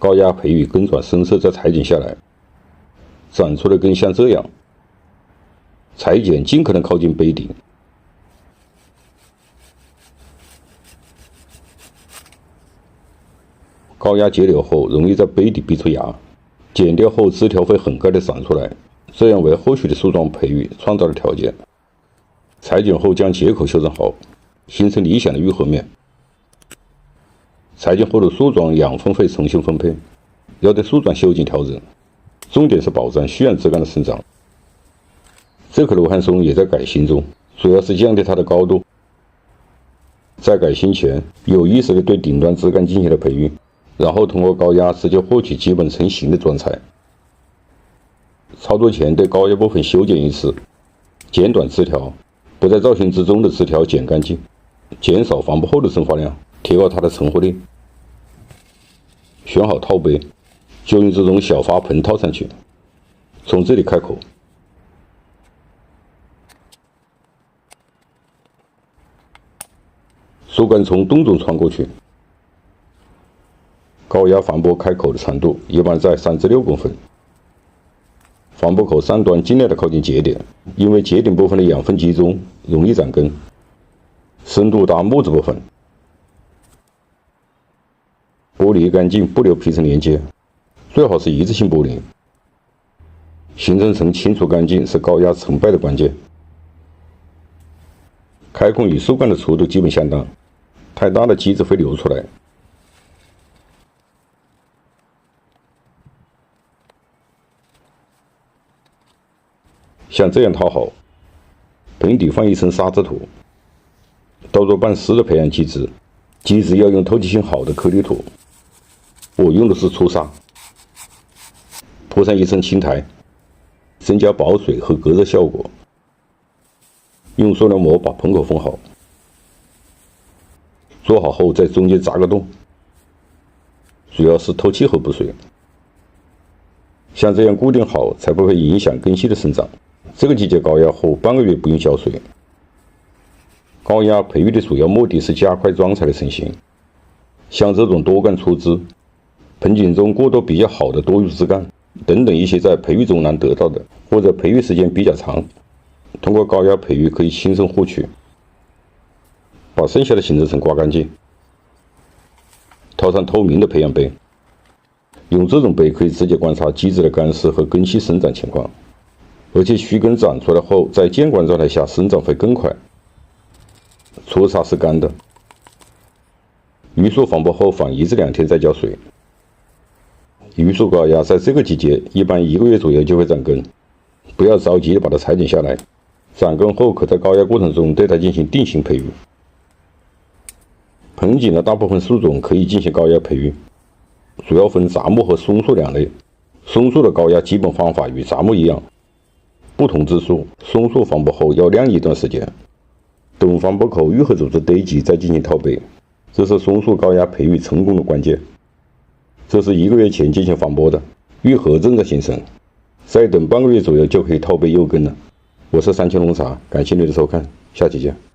高压培育根状深色再裁剪下来，长出的根像这样，裁剪尽可能靠近杯底。高压截留后容易在杯底逼出芽，剪掉后枝条会很快的长出来，这样为后续的树状培育创造了条件。裁剪后将接口修正好，形成理想的愈合面。裁剪后的树状养分会重新分配，要对树状修剪调整，重点是保障需要枝干的生长。这棵罗汉松也在改新中，主要是降低它的高度。在改新前，有意识地对顶端枝干进行了培育，然后通过高压直接获取基本成型的装材。操作前对高压部分修剪一次，剪短枝条，不在造型之中的枝条剪干净，减少防波后的蒸发量，提高它的成活率。选好套杯，就用这种小花盆套上去，从这里开口，树干从洞中穿过去。高压防波开口的长度一般在3至6公分。防波口上端尽量的靠近节点，因为节点部分的养分集中，容易长根。深度达木质部分，剥离干净，不留皮层连接，最好是一次性剥离。形成层清除干净是高压成败的关键。开孔与树干的粗度基本相当，太大的机子会流出来。像这样套好，盆底放一层沙质土，倒入半湿的培养基质，基质要用透气性好的颗粒土，我用的是粗砂，铺上一层青苔，增加保水和隔热效果。用塑料膜把盆口封好，做好后在中间扎个洞，主要是透气和补水。像这样固定好，才不会影响根系的生长。这个季节高压后半个月不用浇水。高压培育的主要目的是加快装材的成型。像这种多干粗枝、盆景中过渡比较好的多肉枝干等等一些在培育中难得到的，或者培育时间比较长，通过高压培育可以轻松获取。把剩下的形成层刮干净，套上透明的培养杯。用这种杯可以直接观察基质的干湿和根系生长情况，而且须根长出来后，在见光状态下生长会更快。粗砂是干的，榆树防波后放1至2天再浇水。榆树高压在这个季节一般1个月左右就会长根，不要着急把它裁剪下来，长根后可在高压过程中对它进行定型培育。盆景的大部分树种可以进行高压培育，主要分杂木和松树2类。松树的高压基本方法与杂木一样，不同之处，松树防波后要晾一段时间，等防波口愈合组织堆积再进行套杯，这是松树高压培育成功的关键。这是1个月前进行防波的，愈合正在形成，再等半个月左右就可以套杯幼根了。我是三千农茶，感谢您的收看，下期见。